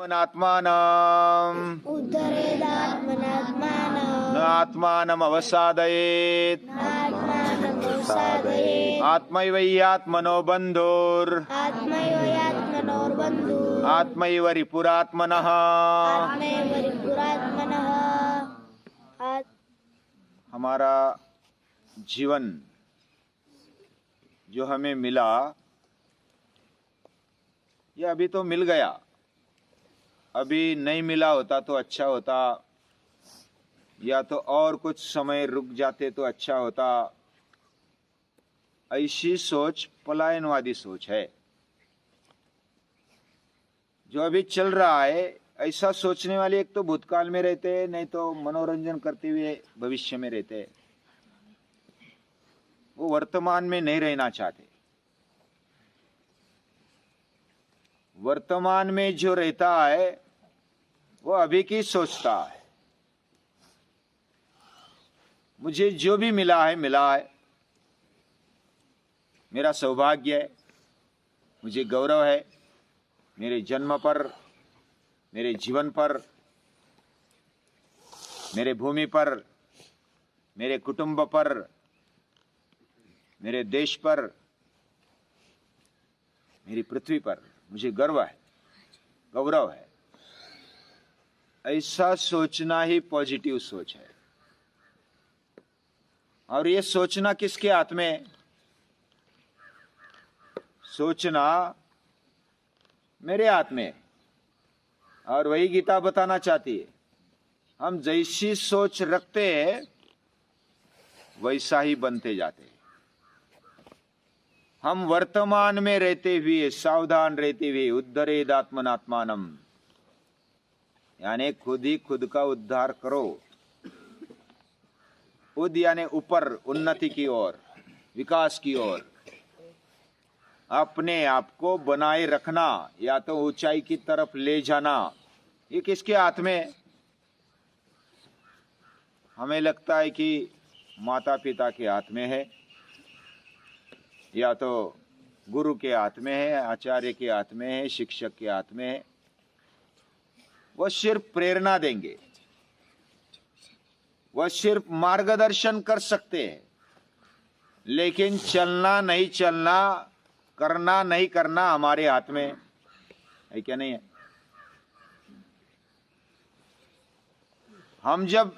आत्मानम् उद्धरेदात्मनात्मानं न आत्मानम् अवसादयेत् आत्मानमवसादयेत् आत्मैवैयात्मनो बन्धुर् आत्मैव यात्मनोर्बन्धुः आत्मैव रिपुरात्मनः। आत्मैव रिपुरात्मनः। हमारा जीवन जो हमें मिला, ये अभी तो मिल गया, अभी नहीं मिला होता तो अच्छा होता, या तो और कुछ समय रुक जाते तो अच्छा होता। ऐसी सोच पलायनवादी सोच है। जो अभी चल रहा है, ऐसा सोचने वाले एक तो भूतकाल में रहते हैं, नहीं तो मनोरंजन करते हुए भविष्य में रहते हैं। वो वर्तमान में नहीं रहना चाहते। वर्तमान में जो रहता है वो अभी की सोचता है। मुझे जो भी मिला है मिला है, मेरा सौभाग्य है, मुझे गौरव है मेरे जन्म पर, मेरे जीवन पर, मेरे भूमि पर, मेरे कुटुंब पर, मेरे देश पर, मेरी पृथ्वी पर मुझे गर्व है, गौरव है। ऐसा सोचना ही पॉजिटिव सोच है। और ये सोचना किसके हाथ में है? सोचना मेरे हाथ में है। और वही गीता बताना चाहती है, हम जैसी सोच रखते हैं वैसा ही बनते जाते हैं। हम वर्तमान में रहते हुए, सावधान रहते हुए, उद्धरेदात्मनात्मानम्, यानी खुद ही खुद का उद्धार करो। उद यानी ऊपर, उन्नति की ओर, विकास की ओर। अपने आप को बनाए रखना या तो ऊंचाई की तरफ ले जाना, ये किसके हाथ में है? हमें लगता है कि माता पिता के हाथ में है, या तो गुरु के हाथ में है, आचार्य के हाथ में है, शिक्षक के हाथ में है। वह सिर्फ प्रेरणा देंगे, वह सिर्फ मार्गदर्शन कर सकते हैं, लेकिन चलना नहीं चलना, करना नहीं करना हमारे हाथ में है क्या? नहीं है। हम जब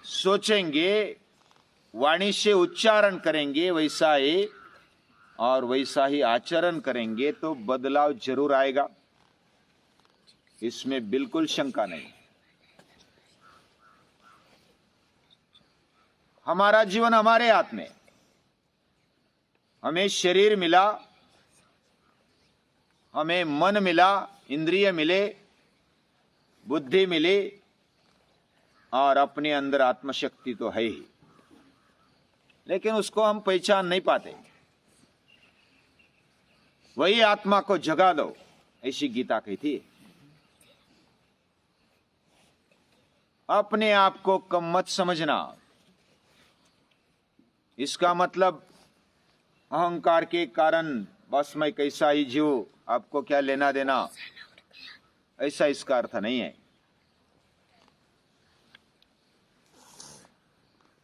सोचेंगे, वाणी से उच्चारण करेंगे वैसा ही, और वैसा ही आचरण करेंगे तो बदलाव जरूर आएगा, इसमें बिल्कुल शंका नहीं। हमारा जीवन हमारे हाथ में। हमें शरीर मिला, हमें मन मिला, इंद्रिय मिले, बुद्धि मिली, और अपने अंदर आत्मशक्ति तो है ही, लेकिन उसको हम पहचान नहीं पाते। वही आत्मा को जगा दो, ऐसी गीता कहती है। अपने आप को कम मत समझना। इसका मतलब अहंकार के कारण बस मैं कैसा ही जीव, आपको क्या लेना देना, ऐसा इसका अर्थ नहीं है।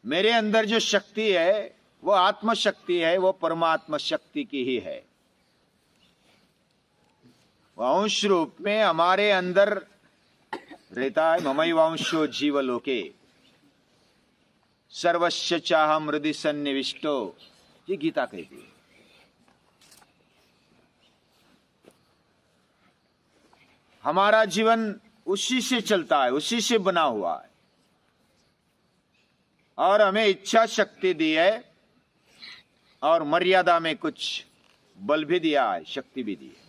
मेरे अंदर जो शक्ति है वो आत्मशक्ति है, वो परमात्मा शक्ति की ही है। वह अंश रूप में हमारे अंदर रहता है। ममैवांशो जीवलोके सर्वस्य चाहम हृदि सन्निविष्टो, ये गीता कहती है। हमारा जीवन उसी से चलता है, उसी से बना हुआ है, और हमें इच्छा शक्ति दी है, और मर्यादा में कुछ बल भी दिया है, शक्ति भी दी है।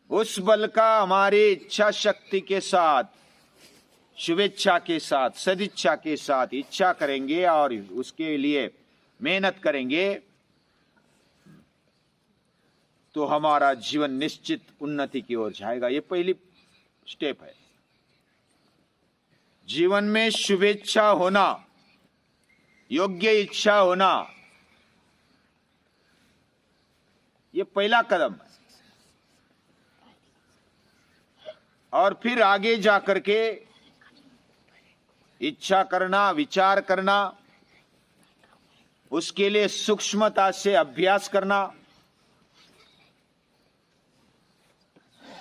उस बल का हमारी इच्छा शक्ति के साथ, शुभेच्छा के साथ, सदिच्छा के साथ इच्छा करेंगे और उसके लिए मेहनत करेंगे तो हमारा जीवन निश्चित उन्नति की ओर जाएगा। ये पहली स्टेप है। जीवन में शुभेच्छा होना, योग्य इच्छा होना, ये पहला कदम है। और फिर आगे जाकर के इच्छा करना, विचार करना, उसके लिए सूक्ष्मता से अभ्यास करना,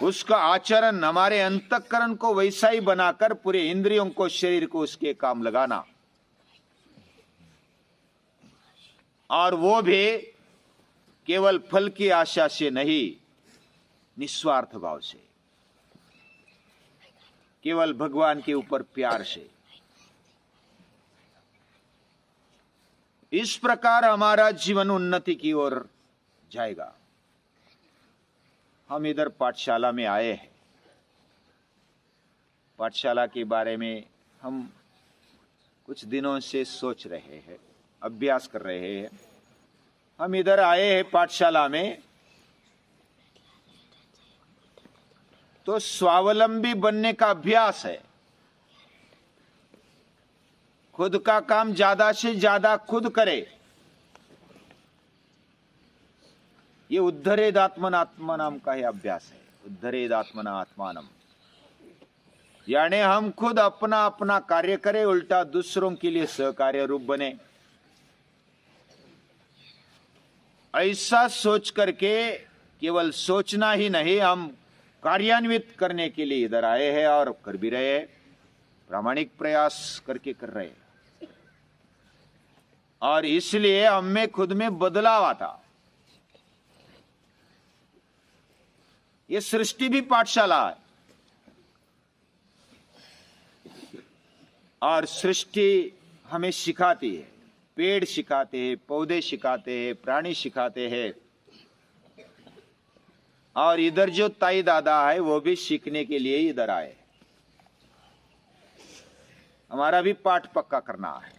उसका आचरण हमारे अंतःकरण को वैसा ही बनाकर पूरे इंद्रियों को, शरीर को उसके काम लगाना, और वो भी केवल फल की आशा से नहीं, निस्वार्थ भाव से, केवल भगवान के ऊपर प्यार से। इस प्रकार हमारा जीवन उन्नति की ओर जाएगा। हम इधर पाठशाला में आए हैं। पाठशाला के बारे में हम कुछ दिनों से सोच रहे हैं, अभ्यास कर रहे हैं। हम इधर आए हैं पाठशाला में तो स्वावलंबी बनने का अभ्यास है। खुद का काम ज्यादा से ज्यादा खुद करे। ये उद्धरेदात्मनात्मानम का ही अभ्यास है। उद्धरेदात्मना आत्मानम, यानी हम खुद अपना अपना कार्य करें, उल्टा दूसरों के लिए सहकार्य रूप बने। ऐसा सोच करके केवल सोचना ही नहीं, हम कार्यान्वित करने के लिए इधर आए हैं और कर भी रहे हैं। प्रामाणिक प्रयास करके कर रहे हैं, और इसलिए हम में खुद में बदलाव आता। ये सृष्टि भी पाठशाला है, और सृष्टि हमें सिखाती है। पेड़ सिखाते हैं, पौधे सिखाते हैं, प्राणी सिखाते हैं, और इधर जो ताई दादा है वो भी सीखने के लिए ही इधर आए। हमारा भी पाठ पक्का करना है।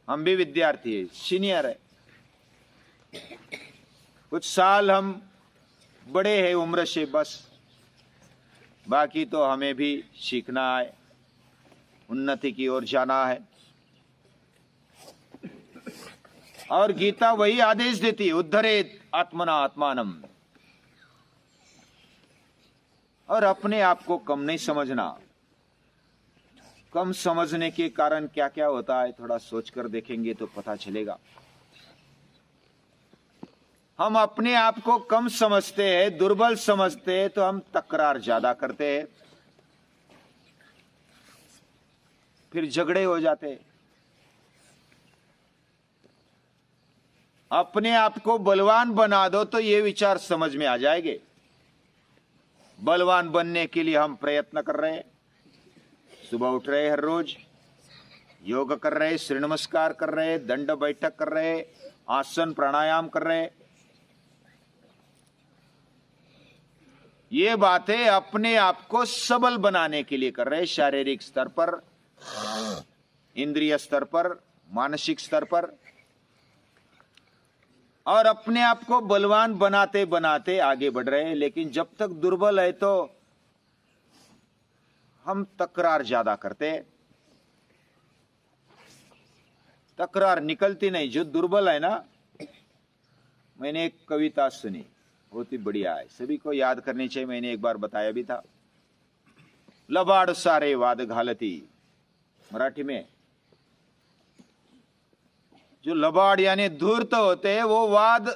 हम भी विद्यार्थी है, सीनियर है। कुछ साल हम बड़े हैं उम्र से, बस बाकी तो हमें भी सीखना है, उन्नति की ओर जाना है। और गीता वही आदेश देती है, उद्धरेत आत्मना आत्मानम। और अपने आप को कम नहीं समझना। कम समझने के कारण क्या क्या होता है थोड़ा सोचकर देखेंगे तो पता चलेगा। हम अपने आप को कम समझते हैं, दुर्बल समझते हैं, तो हम तकरार ज्यादा करते हैं, फिर झगड़े हो जाते हैं। अपने आप को बलवान बना दो तो ये विचार समझ में आ जाएंगे। बलवान बनने के लिए हम प्रयत्न कर रहे हैं। सुबह उठ रहे, हर रोज योग कर रहे, सूर्य नमस्कार कर रहे, दंड बैठक कर रहे, आसन प्राणायाम कर रहे। ये बातें अपने आप को सबल बनाने के लिए कर रहे, शारीरिक स्तर पर, इंद्रिय स्तर पर, मानसिक स्तर पर, और अपने आप को बलवान बनाते बनाते आगे बढ़ रहे हैं। लेकिन जब तक दुर्बल है तो हम तकरार ज्यादा करते हैं, तकरार निकलती नहीं। जो दुर्बल है ना, मैंने एक कविता सुनी, बहुत ही बढ़िया है, सभी को याद करनी चाहिए। मैंने एक बार बताया भी था। लबाड सारे वाद घालती, मराठी में। जो लबाड़ यानी धूर्त होते हैं वो वाद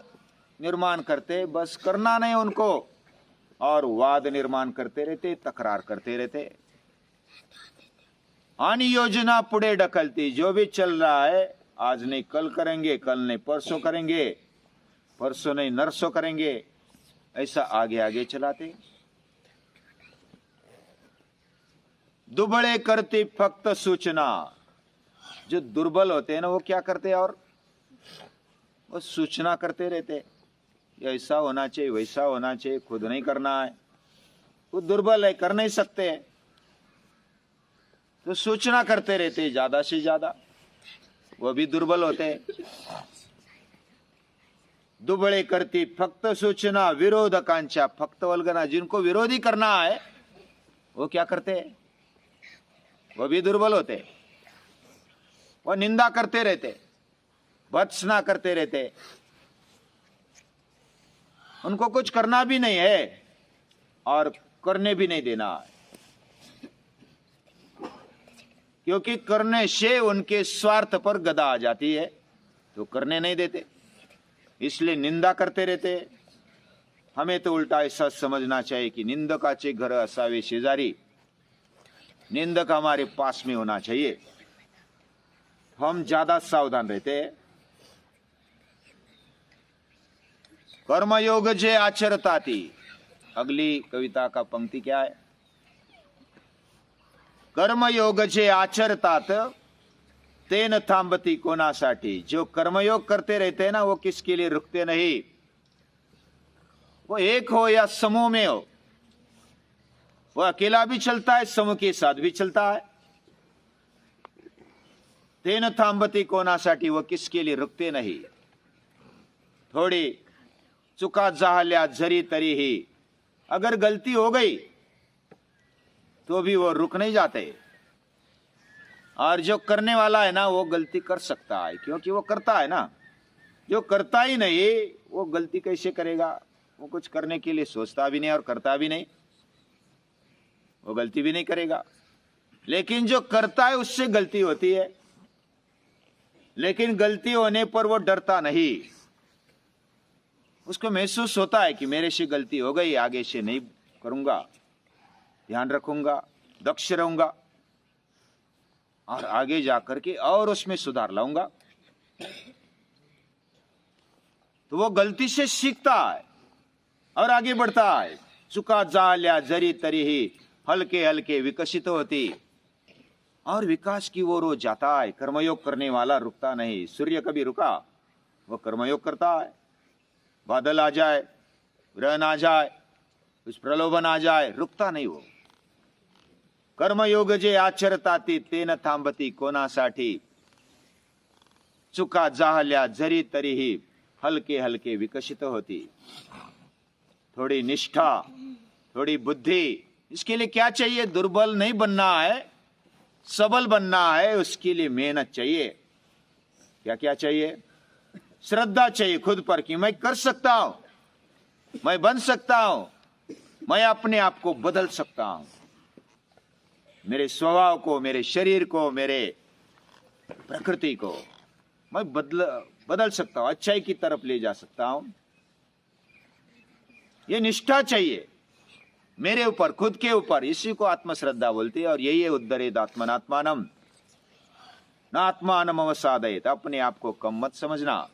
निर्माण करते, बस करना नहीं उनको, और वाद निर्माण करते रहते, तकरार करते रहते। आनी योजना पुढे ढकलती, जो भी चल रहा है आज नहीं कल करेंगे, कल नहीं परसों करेंगे, परसों नहीं नरसों करेंगे, ऐसा आगे आगे चलाते। दुबळे करती फक्त सूचना। जो दुर्बल होते हैं ना वो क्या करते हैं, और वो सूचना करते रहते, ऐसा होना चाहिए, वैसा होना चाहिए, खुद नहीं करना है। वो दुर्बल है, कर नहीं सकते, तो सूचना करते रहते ज्यादा से ज्यादा, वो भी दुर्बल होते हैं। दुबळे करती फक्त सूचना, विरोधकांच्या फक्त वल्गना। जिनको विरोधी करना है वो क्या करते हैं, वो भी दुर्बल होते, वो निंदा करते रहते, भत्सना करते रहते, उनको कुछ करना भी नहीं है, और करने भी नहीं देना है, क्योंकि करने से उनके स्वार्थ पर गदा आ जाती है, तो करने नहीं देते, इसलिए निंदा करते रहते। हमें तो उल्टा ऐसा समझना चाहिए कि निंदकाचे घर असावे शेजारी, निंदक हमारे पास में होना चाहिए, हम ज्यादा सावधान रहते हैं। कर्मयोग जे आचरताती, अगली कविता का पंक्ति क्या है? कर्मयोग जे आचरतात तेन थांबती कोणासाठी। जो कर्मयोग करते रहते हैं ना, वो किसके लिए रुकते नहीं। वो एक हो या समूह में हो, वो अकेला भी चलता है, समूह के साथ भी चलता है। तेन थांबती कोणासाठी, वो किसके लिए रुकते नहीं। थोड़ी चुका जाहल्या जरी तरी ही, अगर गलती हो गई तो भी वो रुक नहीं जाते। और जो करने वाला है ना, वो गलती कर सकता है, क्योंकि वो करता है ना। जो करता ही नहीं, वो गलती कैसे करेगा? वो कुछ करने के लिए सोचता भी नहीं और करता भी नहीं, वो गलती भी नहीं करेगा। लेकिन जो करता है उससे गलती होती है, लेकिन गलती होने पर वो डरता नहीं। उसको महसूस होता है कि मेरे से गलती हो गई, आगे से नहीं करूंगा, ध्यान रखूंगा, दक्ष रहूंगा और आगे जाकर के और उसमें सुधार लाऊंगा। तो वो गलती से सीखता है और आगे बढ़ता है। चुका जाल्या जरी तरी ही, हल्के हल्के विकसित होती और विकास की ओर वो जाता है। कर्मयोग करने वाला रुकता नहीं। सूर्य कभी रुका? वो कर्मयोग करता है। बादल आ जाए, ग्रहण आ जाए, कुछ प्रलोभन आ जाए, रुकता नहीं वो। कर्मयोग जे आचरताती तेन थांबती कोणासाठी। चुका जाहल्या जरी तरीही, हल्के हल्के विकसित होती। थोड़ी निष्ठा, थोड़ी बुद्धि, इसके लिए क्या चाहिए? दुर्बल नहीं बनना है, सबल बनना है। उसके लिए मेहनत चाहिए। क्या क्या चाहिए? श्रद्धा चाहिए खुद पर कि मैं कर सकता हूं, मैं बन सकता हूं, मैं अपने आप को बदल सकता हूं। मेरे स्वभाव को, मेरे शरीर को, मेरे प्रकृति को मैं बदल सकता हूं, अच्छाई की तरफ ले जा सकता हूं। ये निष्ठा चाहिए मेरे ऊपर, खुद के ऊपर। इसी को आत्मश्रद्धा बोलती है। और यही है उद्धरेत आत्मनात्मानम न आत्मानम अवसादयेत। अपने आप को कम मत समझना।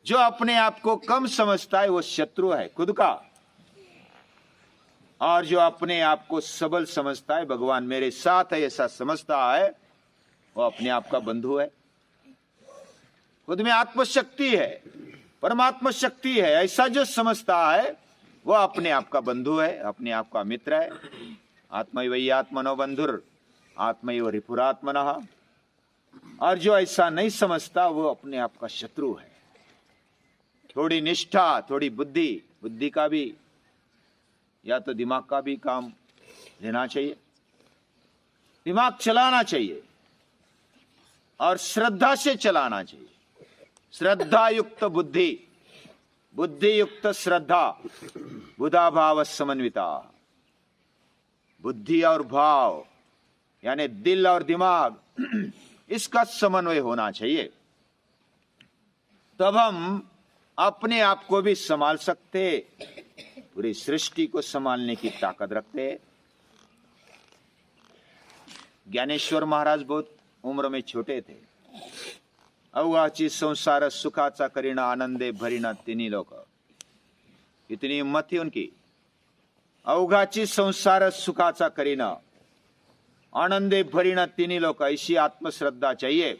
जो अपने आप को कम समझता है वो शत्रु है खुद का, और जो अपने आप को सबल समझता है, भगवान मेरे साथ है ऐसा समझता है, वो अपने आप का बंधु है। खुद में आत्मशक्ति है, परमात्मा शक्ति है, ऐसा जो समझता है वो अपने आप का बंधु है, अपने आप का मित्र है। आत्मैव आत्मनो बंधुर आत्मैव रिपुरात्मनः। और जो ऐसा नहीं समझता वो अपने आप का शत्रु है। थोड़ी निष्ठा, थोड़ी बुद्धि, बुद्धि का भी या तो दिमाग का भी काम लेना चाहिए, दिमाग चलाना चाहिए और श्रद्धा से चलाना चाहिए। श्रद्धा युक्त बुद्धि, बुद्धि युक्त श्रद्धा, बुधा भाव समन्विता। बुद्धि और भाव यानी दिल और दिमाग, इसका समन्वय होना चाहिए। तब हम अपने आप को भी संभाल सकते, पूरी सृष्टि को संभालने की ताकत रखते। ज्ञानेश्वर महाराज बहुत उम्र में छोटे थे। अवघाची संसार सुखाचा करीना आनंदे भरीना तिन्ही लोक। इतनी हिम्मत थी उनकी। अवघाची संसार सुखाचा करीना आनंदे भरीना तिन्ही लोक। ऐसी आत्मश्रद्धा चाहिए।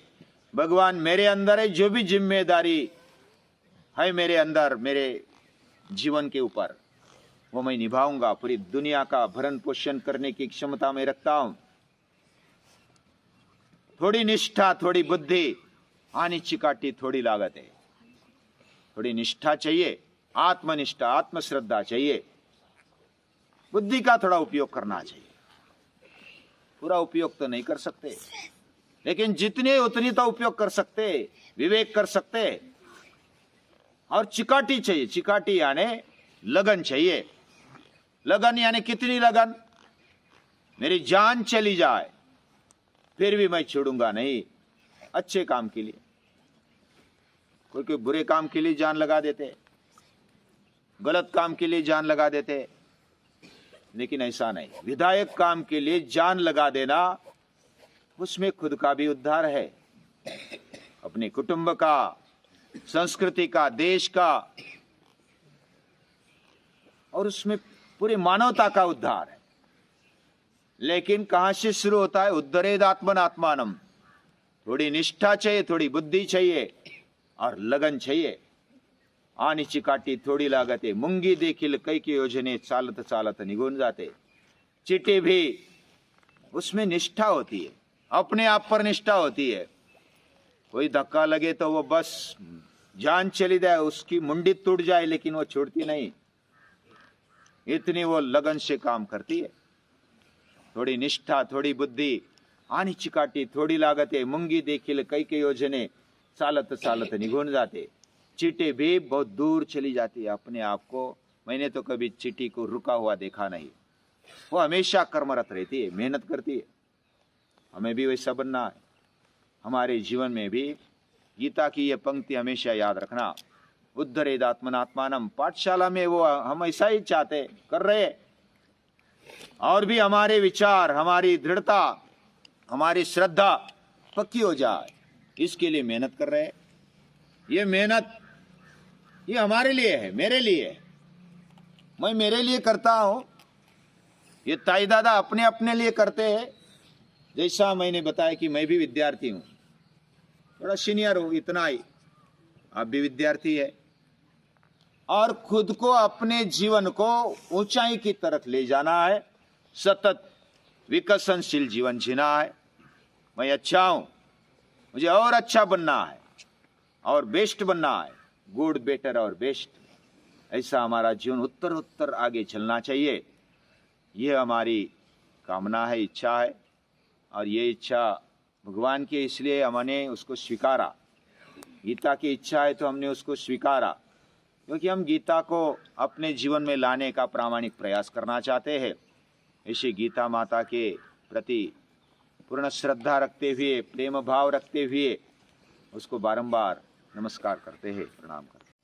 भगवान मेरे अंदर है, जो भी जिम्मेदारी है मेरे अंदर, मेरे जीवन के ऊपर, वो मैं निभाऊंगा। पूरी दुनिया का भरण पोषण करने की क्षमता में रखता हूं। थोड़ी निष्ठा, थोड़ी बुद्धि आणि चिकाटी थोड़ी लागत है। थोड़ी निष्ठा चाहिए, आत्मनिष्ठा, आत्मश्रद्धा चाहिए। बुद्धि का थोड़ा उपयोग करना चाहिए। पूरा उपयोग तो नहीं कर सकते, लेकिन जितने उतनी तो उपयोग कर सकते, विवेक कर सकते। और चिकाटी चाहिए। चिकाटी यानी लगन चाहिए। लगन यानी कितनी लगन? मेरी जान चली जाए फिर भी मैं छोड़ूंगा नहीं, अच्छे काम के लिए। कोई कोई बुरे काम के लिए जान लगा देते, गलत काम के लिए जान लगा देते, लेकिन ऐसा नहीं। विधायक काम के लिए जान लगा देना, उसमें खुद का भी उद्धार है, अपने कुटुंब का, संस्कृति का, देश का, और उसमें पूरी मानवता का उद्धार है। लेकिन कहां से शुरू होता है? उद्धरेद आत्मन आत्मानम। थोड़ी निष्ठा चाहिए, थोड़ी बुद्धि चाहिए और लगन चाहिए। आनी चिकाटी थोड़ी लागते, मुंगी देखील कैकी योजने, चालत चालत निघून जाते। चिट्ठी भी उसमें निष्ठा होती है, अपने आप पर निष्ठा होती है। कोई धक्का लगे तो वो बस जान चली जाए, उसकी मुंडी टूट जाए, लेकिन वो छोड़ती नहीं, इतनी वो लगन से काम करती है। थोड़ी निष्ठा, थोड़ी बुद्धि, आनी चिकाटी थोड़ी लागते, मुंगी देखील कैके योजने, चालत चालत निघून जाते। चीटी भी बहुत दूर चली जाती है अपने आप को। मैंने तो कभी चीटी को रुका हुआ देखा नहीं, वो हमेशा कर्मरत रहती है, मेहनत करती है। हमें भी वैसा बनना है। हमारे जीवन में भी गीता की ये पंक्ति हमेशा याद रखना, उद्धरेद आत्मनात्मानम। पाठशाला में वो हम ऐसा ही चाहते, कर रहे, और भी हमारे विचार, हमारी दृढ़ता, हमारी श्रद्धा पक्की हो जाए, इसके लिए मेहनत कर रहे हैं। ये मेहनत ये हमारे लिए है, मेरे लिए है। मैं मेरे लिए करता हूं, ये ताई दादा अपने अपने लिए करते हैं। जैसा मैंने बताया कि मैं भी विद्यार्थी हूं, थोड़ा सीनियर हूं, इतना ही। आप भी विद्यार्थी है, और खुद को, अपने जीवन को ऊंचाई की तरफ ले जाना है, सतत विकसनशील जीवन जीना है। मैं अच्छा हूं, मुझे और अच्छा बनना है, और बेस्ट बनना है, गुड, बेटर और बेस्ट। ऐसा हमारा जीवन उत्तर उत्तर आगे चलना चाहिए। यह हमारी कामना है, इच्छा है, और ये इच्छा भगवान की, इसलिए हमने उसको स्वीकारा। गीता की इच्छा है तो हमने उसको स्वीकारा, क्योंकि हम गीता को अपने जीवन में लाने का प्रामाणिक प्रयास करना चाहते हैं। इसी गीता माता के प्रति पूर्ण श्रद्धा रखते हुए, प्रेम भाव रखते हुए उसको बारंबार नमस्कार करते हैं, प्रणाम करते हैं।